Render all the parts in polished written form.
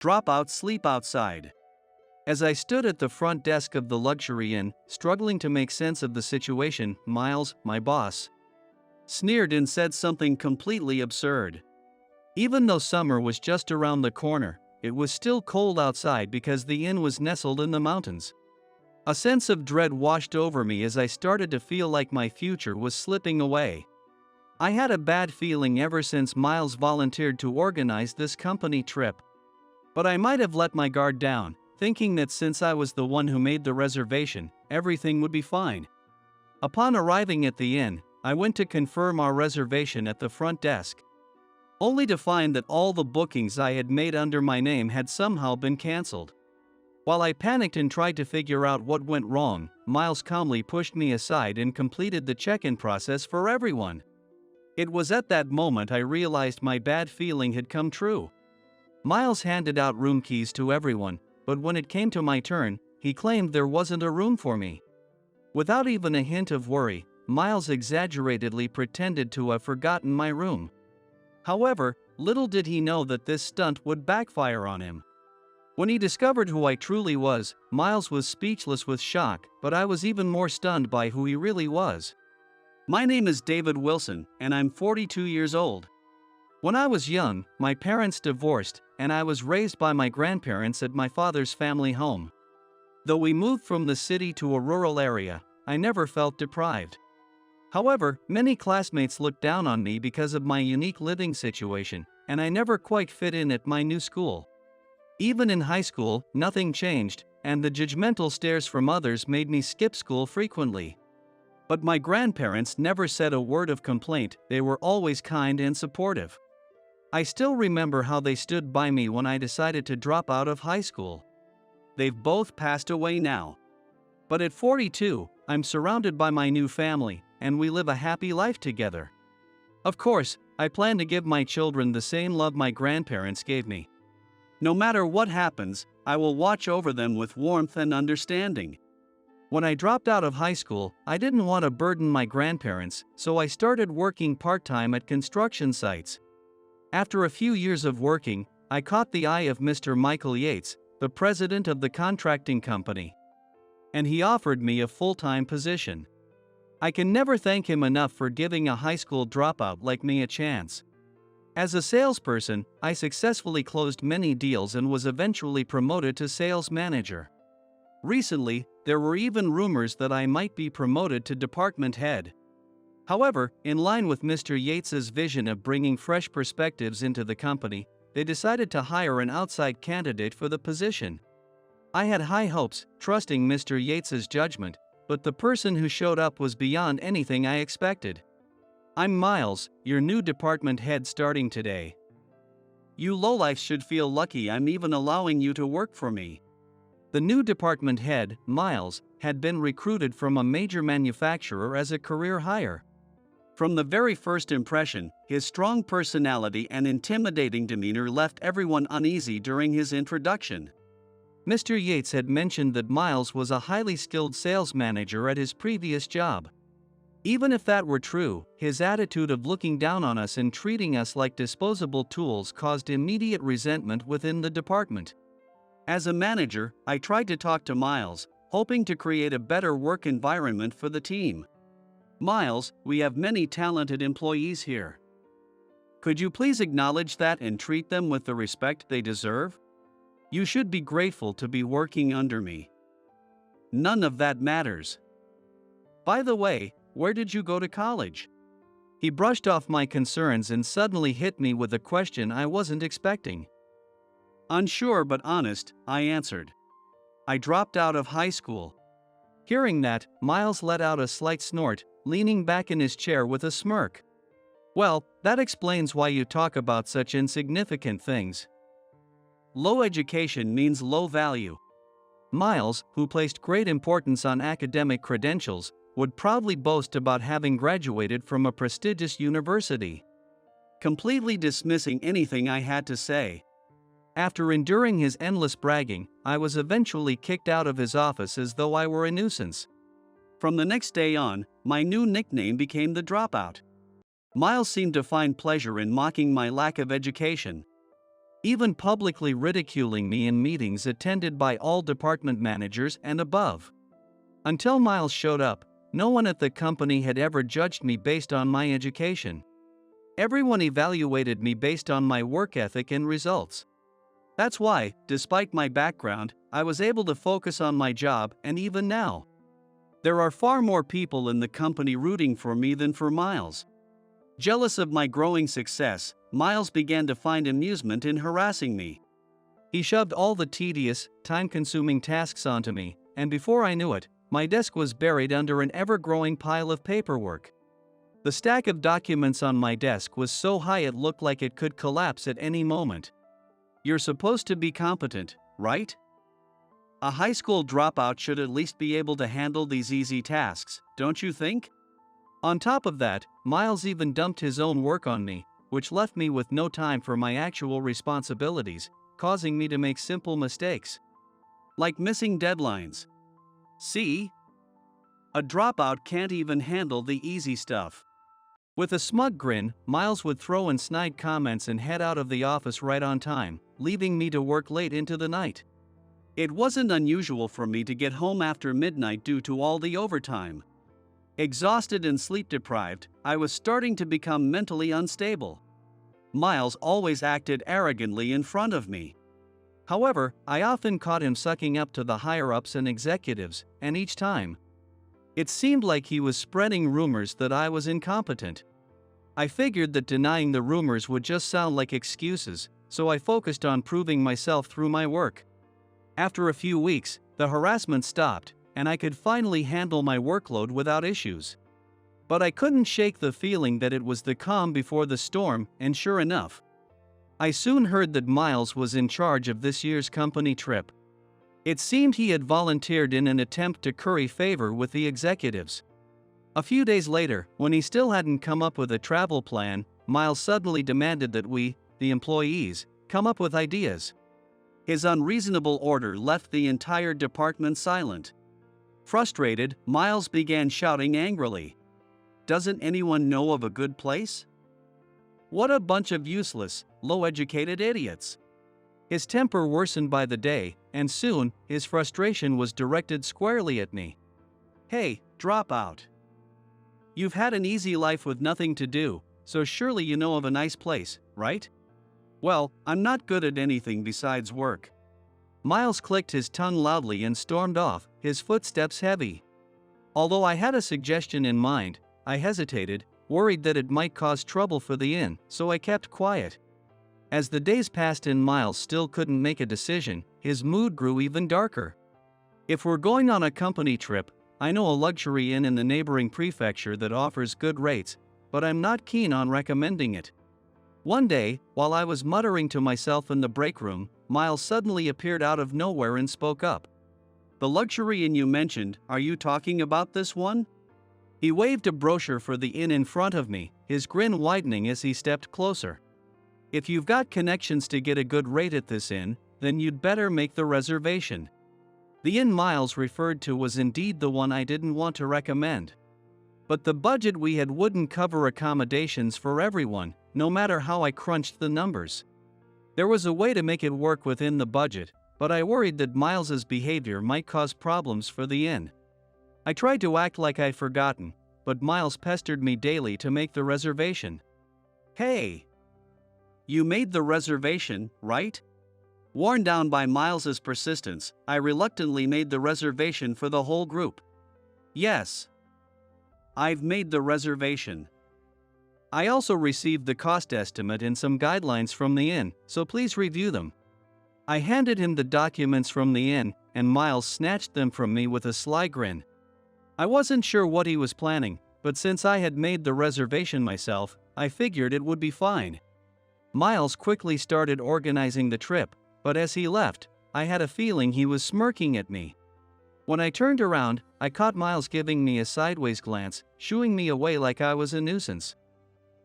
Dropout sleep outside. As I stood at the front desk of the luxury inn, struggling to make sense of the situation, Miles, my boss, sneered and said something completely absurd. Even though summer was just around the corner, it was still cold outside because the inn was nestled in the mountains. A sense of dread washed over me as I started to feel like my future was slipping away. I had a bad feeling ever since Miles volunteered to organize this company trip. But I might have let my guard down, thinking that since I was the one who made the reservation, everything would be fine. Upon arriving at the inn, I went to confirm our reservation at the front desk, only to find that all the bookings I had made under my name had somehow been cancelled. While I panicked and tried to figure out what went wrong, Miles calmly pushed me aside and completed the check-in process for everyone. It was at that moment I realized my bad feeling had come true. Miles handed out room keys to everyone, but when it came to my turn, he claimed there wasn't a room for me. Without even a hint of worry, Miles exaggeratedly pretended to have forgotten my room. However, little did he know that this stunt would backfire on him. When he discovered who I truly was, Miles was speechless with shock, but I was even more stunned by who he really was. My name is David Wilson, and I'm 42 years old. When I was young, my parents divorced, and I was raised by my grandparents at my father's family home. Though we moved from the city to a rural area, I never felt deprived. However, many classmates looked down on me because of my unique living situation, and I never quite fit in at my new school. Even in high school, nothing changed, and the judgmental stares from others made me skip school frequently. But my grandparents never said a word of complaint, they were always kind and supportive. I still remember how they stood by me when I decided to drop out of high school. They've both passed away now. But at 42, I'm surrounded by my new family, and we live a happy life together. Of course, I plan to give my children the same love my grandparents gave me. No matter what happens, I will watch over them with warmth and understanding. When I dropped out of high school, I didn't want to burden my grandparents, so I started working part-time at construction sites. After a few years of working, I caught the eye of Mr. Michael Yates, the president of the contracting company. And he offered me a full-time position. I can never thank him enough for giving a high school dropout like me a chance. As a salesperson, I successfully closed many deals and was eventually promoted to sales manager. Recently, there were even rumors that I might be promoted to department head. However, in line with Mr. Yates's vision of bringing fresh perspectives into the company, they decided to hire an outside candidate for the position. I had high hopes, trusting Mr. Yates's judgment, but the person who showed up was beyond anything I expected. I'm Miles, your new department head starting today. You lowlifes should feel lucky I'm even allowing you to work for me. The new department head, Miles, had been recruited from a major manufacturer as a career hire. From the very first impression, his strong personality and intimidating demeanor left everyone uneasy during his introduction. Mr. Yates had mentioned that Miles was a highly skilled sales manager at his previous job. Even if that were true, his attitude of looking down on us and treating us like disposable tools caused immediate resentment within the department. As a manager, I tried to talk to Miles, hoping to create a better work environment for the team. Miles, we have many talented employees here. Could you please acknowledge that and treat them with the respect they deserve? You should be grateful to be working under me. None of that matters. By the way, where did you go to college? He brushed off my concerns and suddenly hit me with a question I wasn't expecting. Unsure but honest, I answered. I dropped out of high school. Hearing that, Miles let out a slight snort, leaning back in his chair with a smirk. Well, that explains why you talk about such insignificant things. Low education means low value. Miles, who placed great importance on academic credentials, would proudly boast about having graduated from a prestigious university, completely dismissing anything I had to say. After enduring his endless bragging, I was eventually kicked out of his office as though I were a nuisance. From the next day on, my new nickname became the Dropout. Miles seemed to find pleasure in mocking my lack of education. even publicly ridiculing me in meetings attended by all department managers and above. Until Miles showed up, no one at the company had ever judged me based on my education. Everyone evaluated me based on my work ethic and results. That's why, despite my background, I was able to focus on my job, and even now, there are far more people in the company rooting for me than for Miles. Jealous of my growing success, Miles began to find amusement in harassing me. He shoved all the tedious, time-consuming tasks onto me, and before I knew it, my desk was buried under an ever-growing pile of paperwork. The stack of documents on my desk was so high it looked like it could collapse at any moment. You're supposed to be competent, right? A high school dropout should at least be able to handle these easy tasks, don't you think? On top of that, Miles even dumped his own work on me, which left me with no time for my actual responsibilities, causing me to make simple mistakes, like missing deadlines. See? A dropout can't even handle the easy stuff. With a smug grin, Miles would throw in snide comments and head out of the office right on time, leaving me to work late into the night. It wasn't unusual for me to get home after midnight due to all the overtime. Exhausted and sleep-deprived, I was starting to become mentally unstable. Miles always acted arrogantly in front of me. However, I often caught him sucking up to the higher-ups and executives, and each time, it seemed like he was spreading rumors that I was incompetent. I figured that denying the rumors would just sound like excuses, so I focused on proving myself through my work. After a few weeks, the harassment stopped, and I could finally handle my workload without issues. But I couldn't shake the feeling that it was the calm before the storm, and sure enough, I soon heard that Miles was in charge of this year's company trip. It seemed he had volunteered in an attempt to curry favor with the executives. A few days later, when he still hadn't come up with a travel plan, Miles suddenly demanded that we, the employees, come up with ideas. His unreasonable order left the entire department silent. Frustrated, Miles began shouting angrily, "Doesn't anyone know of a good place? What a bunch of useless, low-educated idiots!" His temper worsened by the day, and soon, his frustration was directed squarely at me. "Hey, drop out. You've had an easy life with nothing to do, so surely you know of a nice place, right? Well, I'm not good at anything besides work." Miles clicked his tongue loudly and stormed off, his footsteps heavy. Although I had a suggestion in mind, I hesitated, worried that it might cause trouble for the inn, so I kept quiet. As the days passed and Miles still couldn't make a decision, his mood grew even darker. "If we're going on a company trip, I know a luxury inn in the neighboring prefecture that offers good rates, but I'm not keen on recommending it." One day, while I was muttering to myself in the break room, Miles suddenly appeared out of nowhere and spoke up. "The luxury inn you mentioned, are you talking about this one?" He waved a brochure for the inn in front of me, his grin widening as he stepped closer. "If you've got connections to get a good rate at this inn, then you'd better make the reservation." The inn Miles referred to was indeed the one I didn't want to recommend. But the budget we had wouldn't cover accommodations for everyone, no matter how I crunched the numbers. There was a way to make it work within the budget, but I worried that Miles's behavior might cause problems for the inn. I tried to act like I'd forgotten, but Miles pestered me daily to make the reservation. "Hey! You made the reservation, right?" Worn down by Miles's persistence, I reluctantly made the reservation for the whole group. "Yes. I've made the reservation. I also received the cost estimate and some guidelines from the inn, so please review them." I handed him the documents from the inn, and Miles snatched them from me with a sly grin. I wasn't sure what he was planning, but since I had made the reservation myself, I figured it would be fine. Miles quickly started organizing the trip, but as he left, I had a feeling he was smirking at me. When I turned around, I caught Miles giving me a sideways glance, shooing me away like I was a nuisance.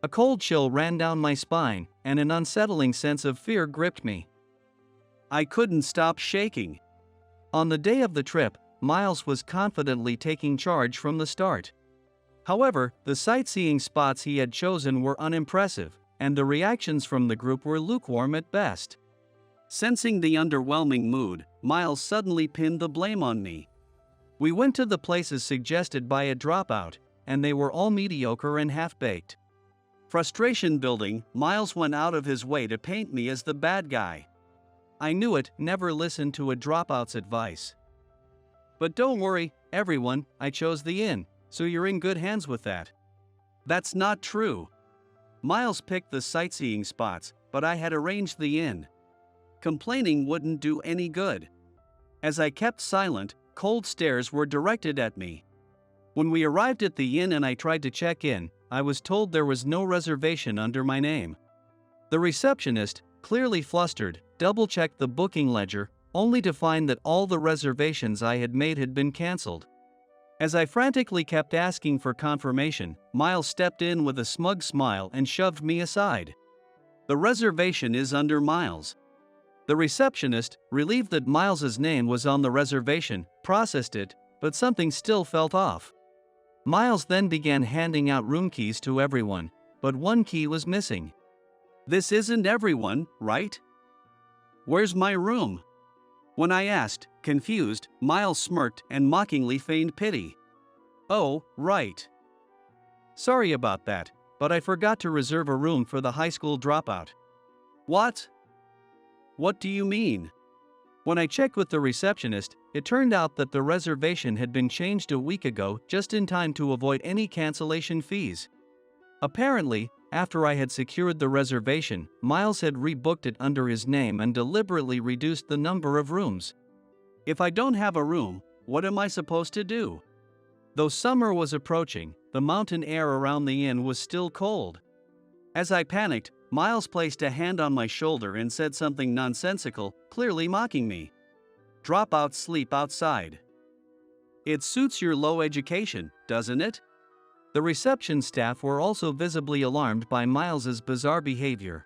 A cold chill ran down my spine, and an unsettling sense of fear gripped me. I couldn't stop shaking. On the day of the trip, Miles was confidently taking charge from the start. However, the sightseeing spots he had chosen were unimpressive, and the reactions from the group were lukewarm at best. Sensing the underwhelming mood, Miles suddenly pinned the blame on me. We went to the places suggested by a dropout, and they were all mediocre and half-baked. Frustration building, Miles went out of his way to paint me as the bad guy. I knew it, never listen to a dropout's advice. But don't worry, everyone, I chose the inn, so you're in good hands with that. That's not true. Miles picked the sightseeing spots, but I had arranged the inn. Complaining wouldn't do any good. As I kept silent, cold stares were directed at me. When we arrived at the inn and I tried to check in, I was told there was no reservation under my name. The receptionist, clearly flustered, double-checked the booking ledger, only to find that all the reservations I had made had been cancelled. As I frantically kept asking for confirmation, Miles stepped in with a smug smile and shoved me aside. The reservation is under Miles. The receptionist, relieved that Miles's name was on the reservation, processed it, but something still felt off. Miles then began handing out room keys to everyone, but one key was missing. This isn't everyone, right? Where's my room? When I asked, confused, Miles smirked and mockingly feigned pity. Oh, right. Sorry about that, but I forgot to reserve a room for the high school dropout. What? What do you mean? When I checked with the receptionist, it turned out that the reservation had been changed a week ago just in time to avoid any cancellation fees. Apparently, after I had secured the reservation, Miles had rebooked it under his name and deliberately reduced the number of rooms. If I don't have a room, what am I supposed to do? Though summer was approaching, the mountain air around the inn was still cold. As I panicked, Miles placed a hand on my shoulder and said something nonsensical, clearly mocking me. Dropouts sleep outside. It suits your low education, doesn't it? The reception staff were also visibly alarmed by Miles's bizarre behavior.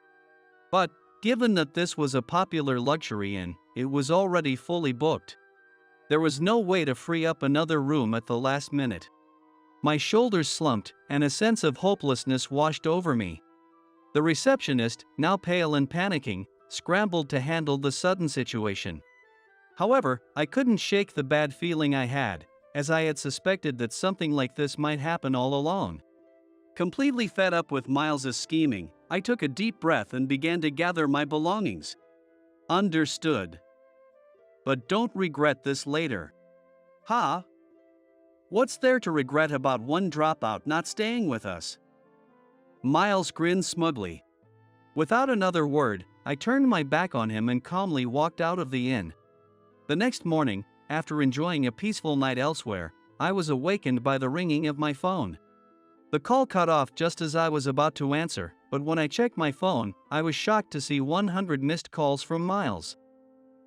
But, given that this was a popular luxury inn, it was already fully booked. There was no way to free up another room at the last minute. My shoulders slumped, and a sense of hopelessness washed over me. The receptionist, now pale and panicking, scrambled to handle the sudden situation. However, I couldn't shake the bad feeling I had, as I had suspected that something like this might happen all along. Completely fed up with Miles's scheming, I took a deep breath and began to gather my belongings. Understood. But don't regret this later. Huh? What's there to regret about one dropout not staying with us? Miles grinned smugly. Without another word, I turned my back on him and calmly walked out of the inn. The next morning, after enjoying a peaceful night elsewhere, I was awakened by the ringing of my phone. The call cut off just as I was about to answer, but when I checked my phone, I was shocked to see 100 missed calls from Miles.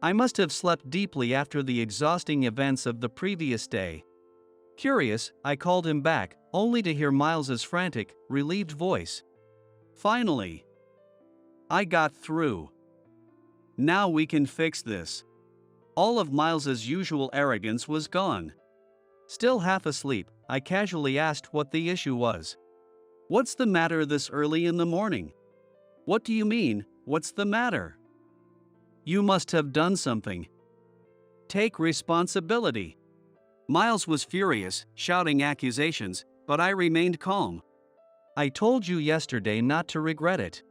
I must have slept deeply after the exhausting events of the previous day. Curious, I called him back, only to hear Miles's frantic, relieved voice. Finally! I got through. Now we can fix this. All of Miles's usual arrogance was gone. Still half asleep, I casually asked what the issue was. What's the matter this early in the morning? What do you mean, what's the matter? You must have done something. Take responsibility. Miles was furious, shouting accusations, but I remained calm. I told you yesterday not to regret it.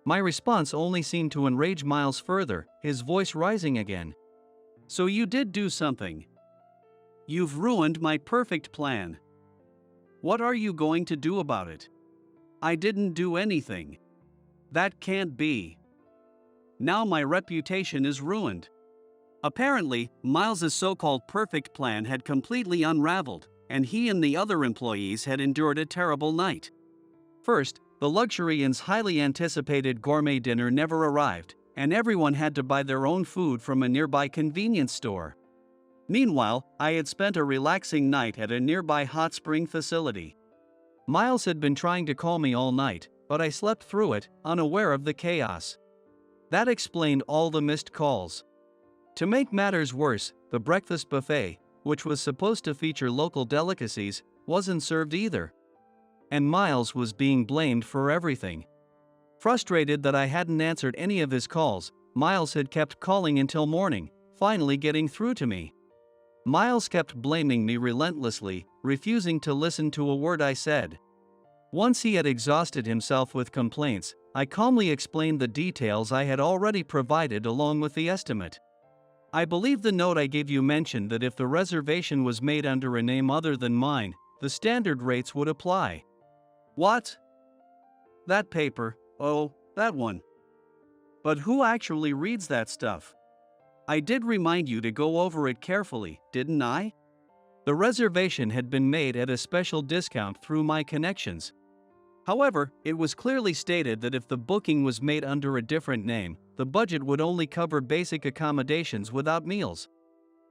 My response only seemed to enrage Miles further, his voice rising again. So you did do something. You've ruined my perfect plan. What are you going to do about it? I didn't do anything. That can't be. Now my reputation is ruined. Apparently, Miles's so-called perfect plan had completely unraveled, and he and the other employees had endured a terrible night. First, the luxury inn's highly anticipated gourmet dinner never arrived, and everyone had to buy their own food from a nearby convenience store. Meanwhile, I had spent a relaxing night at a nearby hot spring facility. Miles had been trying to call me all night, but I slept through it, unaware of the chaos. That explained all the missed calls. To make matters worse, the breakfast buffet, which was supposed to feature local delicacies, wasn't served either. And Miles was being blamed for everything. Frustrated that I hadn't answered any of his calls, Miles had kept calling until morning, finally getting through to me. Miles kept blaming me relentlessly, refusing to listen to a word I said. Once he had exhausted himself with complaints, I calmly explained the details I had already provided along with the estimate. I believe the note I gave you mentioned that if the reservation was made under a name other than mine, the standard rates would apply. What? That paper, oh, that one. But who actually reads that stuff? I did remind you to go over it carefully, didn't I? The reservation had been made at a special discount through my connections. However, it was clearly stated that if the booking was made under a different name, the budget would only cover basic accommodations without meals.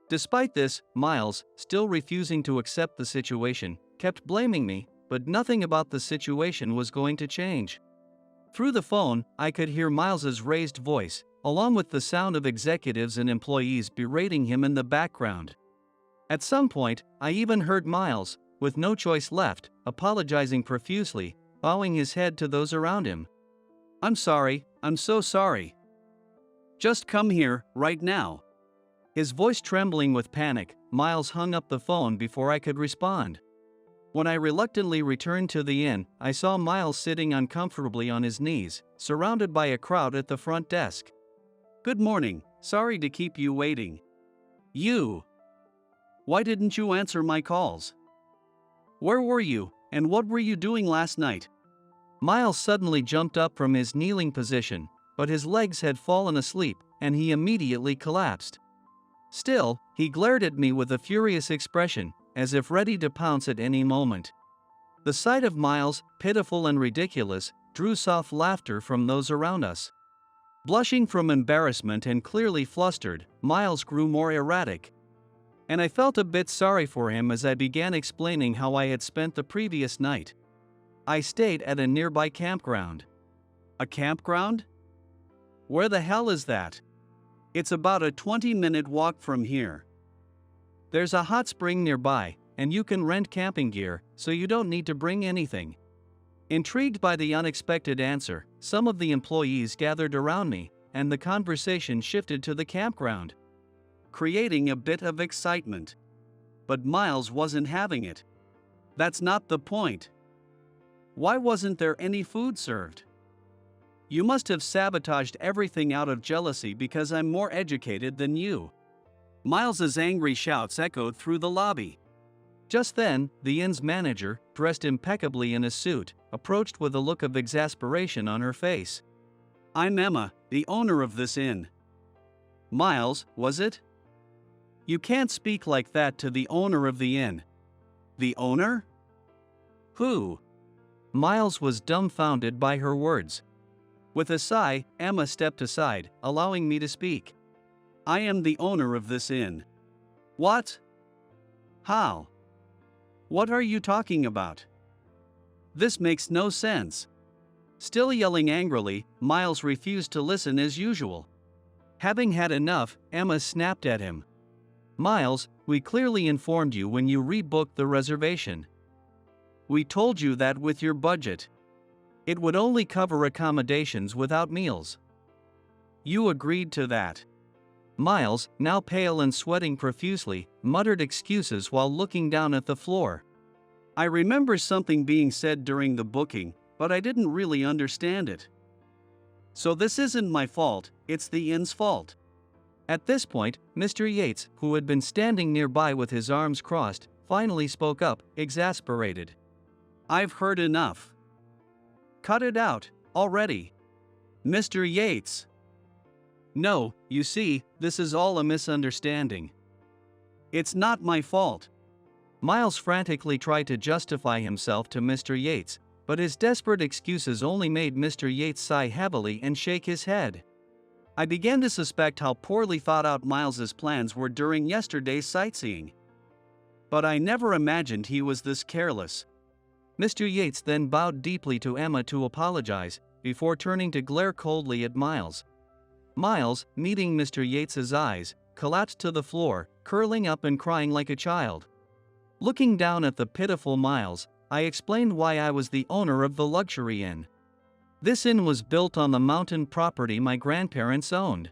Despite this, Miles, still refusing to accept the situation, kept blaming me, but nothing about the situation was going to change. Through the phone, I could hear Miles's raised voice, along with the sound of executives and employees berating him in the background. At some point, I even heard Miles, with no choice left, apologizing profusely, bowing his head to those around him. "I'm sorry, I'm so sorry. Just come here, right now." His voice trembling with panic, Miles hung up the phone before I could respond. When I reluctantly returned to the inn, I saw Miles sitting uncomfortably on his knees, surrounded by a crowd at the front desk. "Good morning, sorry to keep you waiting. Why didn't you answer my calls? Where were you, and what were you doing last night?" Miles suddenly jumped up from his kneeling position, but his legs had fallen asleep, and he immediately collapsed. Still, he glared at me with a furious expression, as if ready to pounce at any moment. The sight of Miles, pitiful and ridiculous, drew soft laughter from those around us. Blushing from embarrassment and clearly flustered, Miles grew more erratic. And I felt a bit sorry for him as I began explaining how I had spent the previous night. I stayed at a nearby campground. "A campground? Where the hell is that?" "It's about a 20-minute walk from here. There's a hot spring nearby, and you can rent camping gear, so you don't need to bring anything." Intrigued by the unexpected answer, some of the employees gathered around me, and the conversation shifted to the campground, creating a bit of excitement. But Miles wasn't having it. "That's not the point. Why wasn't there any food served? You must have sabotaged everything out of jealousy because I'm more educated than you." Miles's angry shouts echoed through the lobby. Just then, the inn's manager, dressed impeccably in a suit, approached with a look of exasperation on her face. "I'm Emma, the owner of this inn." "Miles, was it? You can't speak like that to the owner of the inn." "The owner? Who?" Miles was dumbfounded by her words. With a sigh, Emma stepped aside, allowing me to speak. "I am the owner of this inn." "What? How? What are you talking about? This makes no sense." Still yelling angrily, Miles refused to listen as usual. Having had enough, Emma snapped at him. "Miles, we clearly informed you when you rebooked the reservation. We told you that with your budget, it would only cover accommodations without meals. You agreed to that." Miles, now pale and sweating profusely, muttered excuses while looking down at the floor. "I remember something being said during the booking, but I didn't really understand it. So this isn't my fault, it's the inn's fault." At this point, Mr. Yates, who had been standing nearby with his arms crossed, finally spoke up, exasperated. "I've heard enough. Cut it out, already. Mr. Yates." "No, you see, this is all a misunderstanding. It's not my fault." Miles frantically tried to justify himself to Mr. Yates, but his desperate excuses only made Mr. Yates sigh heavily and shake his head. I began to suspect how poorly thought out Miles's plans were during yesterday's sightseeing. But I never imagined he was this careless. Mr. Yates then bowed deeply to Emma to apologize, before turning to glare coldly at Miles. Miles, meeting Mr. Yates's eyes, collapsed to the floor, curling up and crying like a child. Looking down at the pitiful Miles, I explained why I was the owner of the luxury inn. This inn was built on the mountain property my grandparents owned.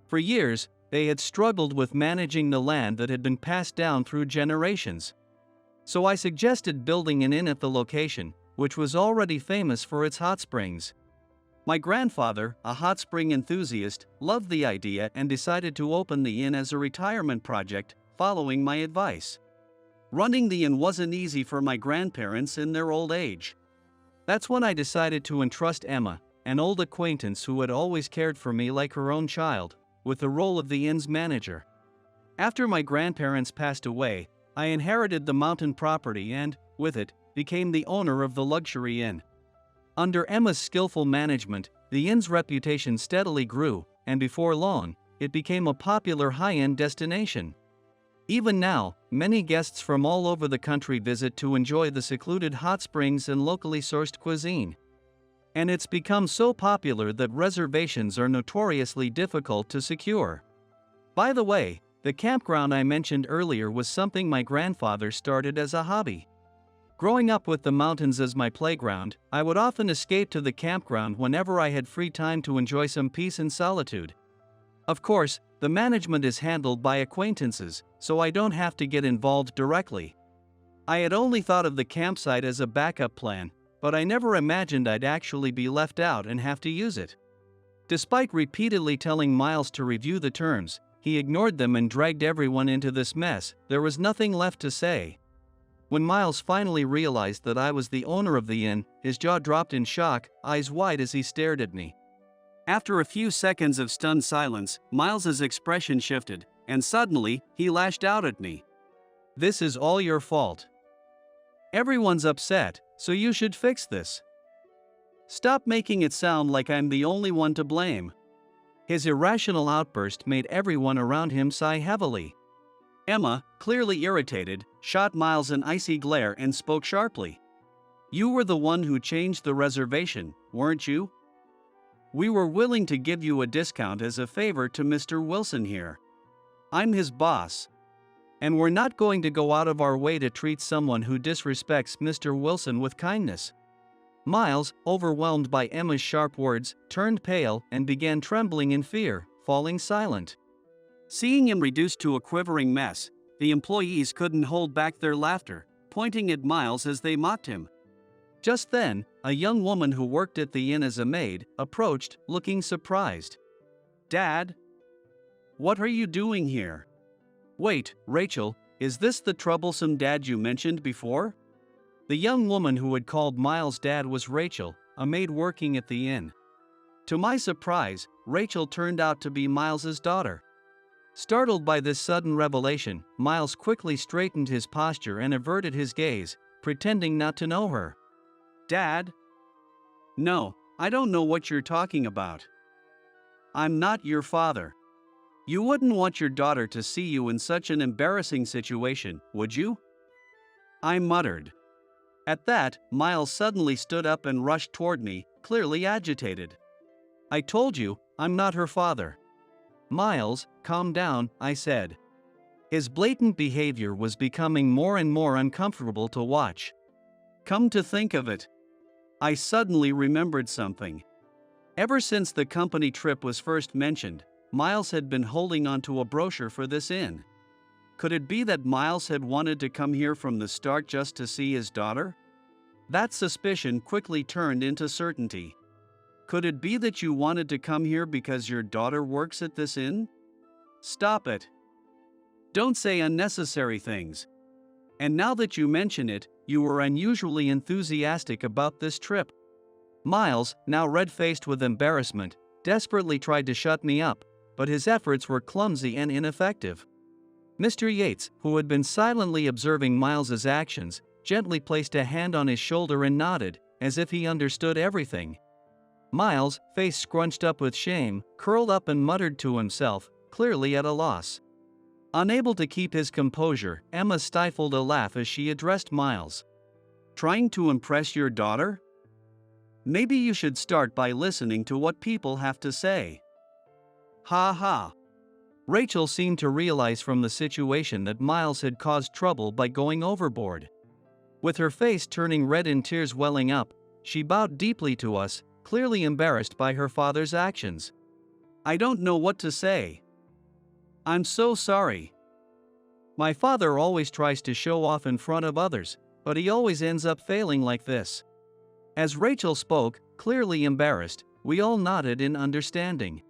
For years, they had struggled with managing the land that had been passed down through generations. So I suggested building an inn at the location, which was already famous for its hot springs. My grandfather, a hot spring enthusiast, loved the idea and decided to open the inn as a retirement project, following my advice. Running the inn wasn't easy for my grandparents in their old age. That's when I decided to entrust Emma, an old acquaintance who had always cared for me like her own child, with the role of the inn's manager. After my grandparents passed away, I inherited the mountain property and, with it, became the owner of the luxury inn. Under Emma's skillful management, the inn's reputation steadily grew, and before long, it became a popular high-end destination. Even now, many guests from all over the country visit to enjoy the secluded hot springs and locally sourced cuisine. And it's become so popular that reservations are notoriously difficult to secure. By the way, the campground I mentioned earlier was something my grandfather started as a hobby. Growing up with the mountains as my playground, I would often escape to the campground whenever I had free time to enjoy some peace and solitude. Of course, the management is handled by acquaintances, so I don't have to get involved directly. I had only thought of the campsite as a backup plan, but I never imagined I'd actually be left out and have to use it. Despite repeatedly telling Miles to review the terms, he ignored them and dragged everyone into this mess. There was nothing left to say. When Miles finally realized that I was the owner of the inn, his jaw dropped in shock, eyes wide as he stared at me. After a few seconds of stunned silence, Miles's expression shifted, and suddenly, he lashed out at me. "This is all your fault. Everyone's upset, so you should fix this. Stop making it sound like I'm the only one to blame." His irrational outburst made everyone around him sigh heavily. Emma, clearly irritated, shot Miles an icy glare and spoke sharply. "You were the one who changed the reservation, weren't you? We were willing to give you a discount as a favor to Mr. Wilson here. I'm his boss. And we're not going to go out of our way to treat someone who disrespects Mr. Wilson with kindness." Miles, overwhelmed by Emma's sharp words, turned pale and began trembling in fear, falling silent. Seeing him reduced to a quivering mess, the employees couldn't hold back their laughter, pointing at Miles as they mocked him. Just then, a young woman who worked at the inn as a maid approached, looking surprised. "Dad? What are you doing here?" "Wait, Rachel, is this the troublesome dad you mentioned before?" The young woman who had called Miles dad was Rachel, a maid working at the inn. To my surprise, Rachel turned out to be Miles's daughter. Startled by this sudden revelation, Miles quickly straightened his posture and averted his gaze, pretending not to know her. "Dad? No, I don't know what you're talking about. I'm not your father. You wouldn't want your daughter to see you in such an embarrassing situation, would you?" I muttered. At that, Miles suddenly stood up and rushed toward me, clearly agitated. "I told you, I'm not her father." "Miles, calm down," I said. His blatant behavior was becoming more and more uncomfortable to watch. Come to think of it, I suddenly remembered something. Ever since the company trip was first mentioned, Miles had been holding onto a brochure for this inn. Could it be that Miles had wanted to come here from the start just to see his daughter? That suspicion quickly turned into certainty. Could it be that you wanted to come here because your daughter works at this inn? Stop it. Don't say unnecessary things. And now that you mention it, you were unusually enthusiastic about this trip. Miles, now red-faced with embarrassment, desperately tried to shut me up, but his efforts were clumsy and ineffective. Mr. Yates, who had been silently observing Miles's actions, gently placed a hand on his shoulder and nodded, as if he understood everything. Miles, face scrunched up with shame, curled up and muttered to himself, clearly at a loss. Unable to keep his composure, Emma stifled a laugh as she addressed Miles. "Trying to impress your daughter? Maybe you should start by listening to what people have to say." Ha ha. Rachel seemed to realize from the situation that Miles had caused trouble by going overboard. With her face turning red and tears welling up, she bowed deeply to us, clearly embarrassed by her father's actions. "I don't know what to say. I'm so sorry. My father always tries to show off in front of others, but he always ends up failing like this." As Rachel spoke, clearly embarrassed, we all nodded in understanding.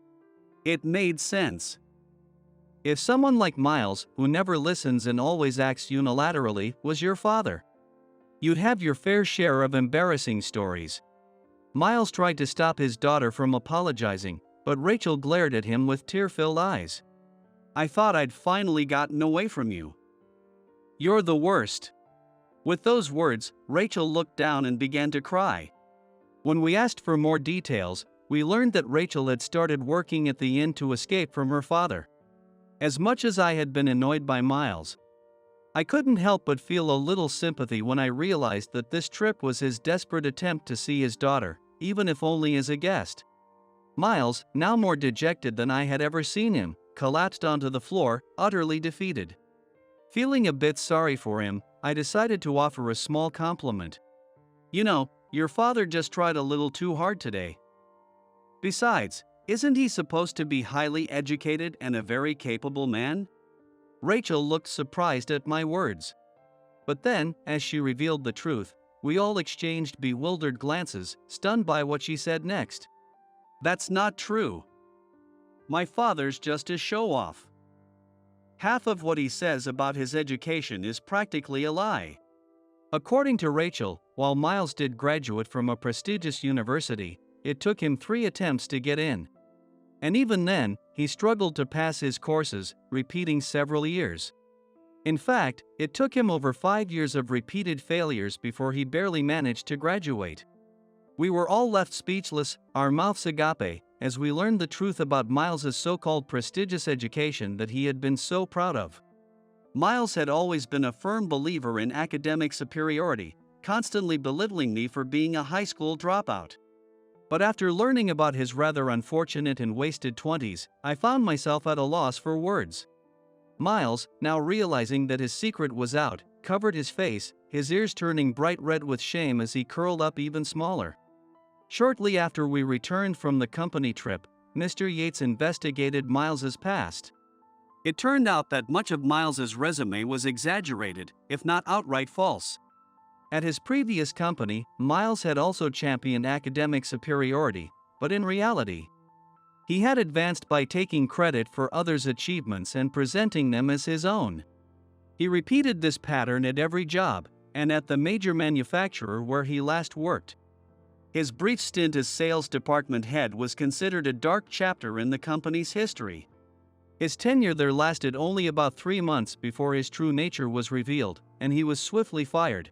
It made sense. If someone like Miles, who never listens and always acts unilaterally, was your father, you'd have your fair share of embarrassing stories. Miles tried to stop his daughter from apologizing, but Rachel glared at him with tear-filled eyes. "I thought I'd finally gotten away from you. You're the worst." With those words, Rachel looked down and began to cry. When we asked for more details, we learned that Rachel had started working at the inn to escape from her father. As much as I had been annoyed by Miles, I couldn't help but feel a little sympathy when I realized that this trip was his desperate attempt to see his daughter, even if only as a guest. Miles, now more dejected than I had ever seen him, collapsed onto the floor, utterly defeated. Feeling a bit sorry for him, I decided to offer a small compliment. "You know, your father just tried a little too hard today. Besides, isn't he supposed to be highly educated and a very capable man?" Rachel looked surprised at my words. But then, as she revealed the truth, we all exchanged bewildered glances, stunned by what she said next. "That's not true. My father's just a show-off. Half of what he says about his education is practically a lie." According to Rachel, while Miles did graduate from a prestigious university, it took him 3 attempts to get in. And even then, he struggled to pass his courses, repeating several years. In fact, it took him over 5 years of repeated failures before he barely managed to graduate. We were all left speechless, our mouths agape, as we learned the truth about Miles's so-called prestigious education that he had been so proud of. Miles had always been a firm believer in academic superiority, constantly belittling me for being a high school dropout. But after learning about his rather unfortunate and wasted 20s, I found myself at a loss for words. Miles, now realizing that his secret was out, covered his face, his ears turning bright red with shame as he curled up even smaller. Shortly after we returned from the company trip, Mr. Yates investigated Miles's past. It turned out that much of Miles's resume was exaggerated, if not outright false. At his previous company, Miles had also championed academic superiority, but in reality, he had advanced by taking credit for others' achievements and presenting them as his own. He repeated this pattern at every job, and at the major manufacturer where he last worked. His brief stint as sales department head was considered a dark chapter in the company's history. His tenure there lasted only about 3 months before his true nature was revealed, and he was swiftly fired.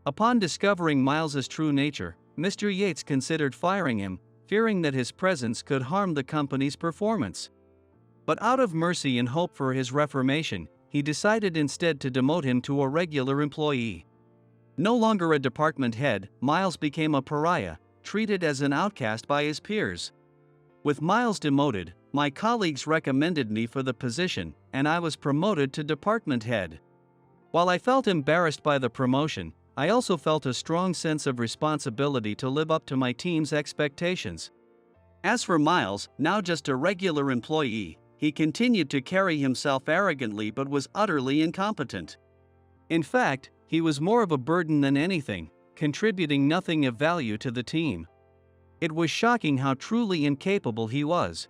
Upon discovering Miles's true nature, Mr. Yates considered firing him, fearing that his presence could harm the company's performance. But out of mercy and hope for his reformation, he decided instead to demote him to a regular employee. No longer a department head, Miles became a pariah, treated as an outcast by his peers. With Miles demoted, my colleagues recommended me for the position, and I was promoted to department head. While I felt embarrassed by the promotion, I also felt a strong sense of responsibility to live up to my team's expectations. As for Miles, now just a regular employee, he continued to carry himself arrogantly but was utterly incompetent. In fact, he was more of a burden than anything, contributing nothing of value to the team. It was shocking how truly incapable he was.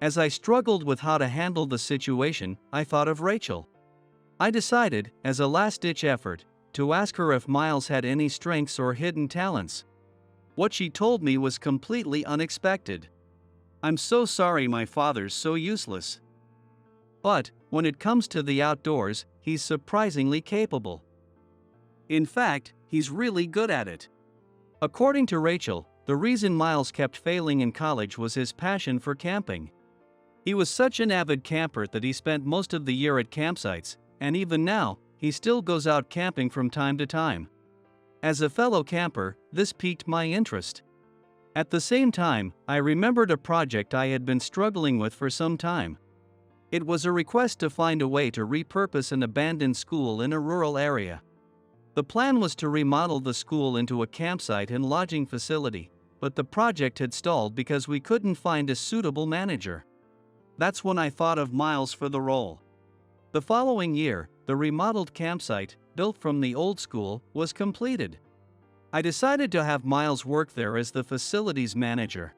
As I struggled with how to handle the situation, I thought of Rachel. I decided, as a last-ditch effort, to ask her if Miles had any strengths or hidden talents. What she told me was completely unexpected. "I'm so sorry my father's so useless. But, when it comes to the outdoors, he's surprisingly capable. In fact, he's really good at it." According to Rachel, the reason Miles kept failing in college was his passion for camping. He was such an avid camper that he spent most of the year at campsites, and even now, he still goes out camping from time to time. As a fellow camper, this piqued my interest. At the same time, I remembered a project I had been struggling with for some time. It was a request to find a way to repurpose an abandoned school in a rural area. The plan was to remodel the school into a campsite and lodging facility, but the project had stalled because we couldn't find a suitable manager. That's when I thought of Miles for the role. The following year, the remodeled campsite, built from the old school, was completed. I decided to have Miles work there as the facilities manager.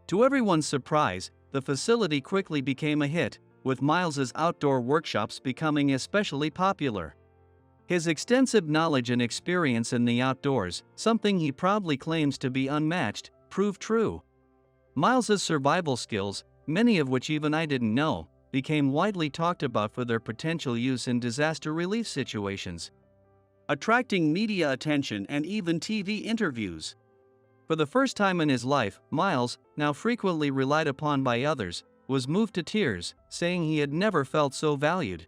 To everyone's surprise, the facility quickly became a hit, with Miles's outdoor workshops becoming especially popular. His extensive knowledge and experience in the outdoors, something he proudly claims to be unmatched, proved true. Miles's survival skills, many of which even I didn't know, became widely talked about for their potential use in disaster relief situations, attracting media attention and even TV interviews. For the first time in his life, Miles, now frequently relied upon by others, was moved to tears, saying he had never felt so valued.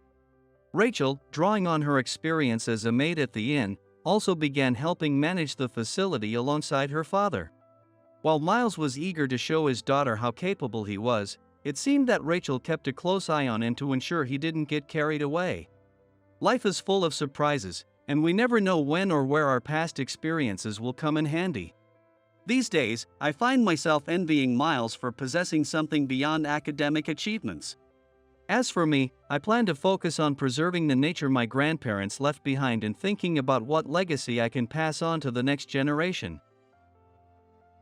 Rachel, drawing on her experience as a maid at the inn, also began helping manage the facility alongside her father. While Miles was eager to show his daughter how capable he was, it seemed that Rachel kept a close eye on him to ensure he didn't get carried away. Life is full of surprises, and we never know when or where our past experiences will come in handy. These days, I find myself envying Miles for possessing something beyond academic achievements. As for me, I plan to focus on preserving the nature my grandparents left behind and thinking about what legacy I can pass on to the next generation.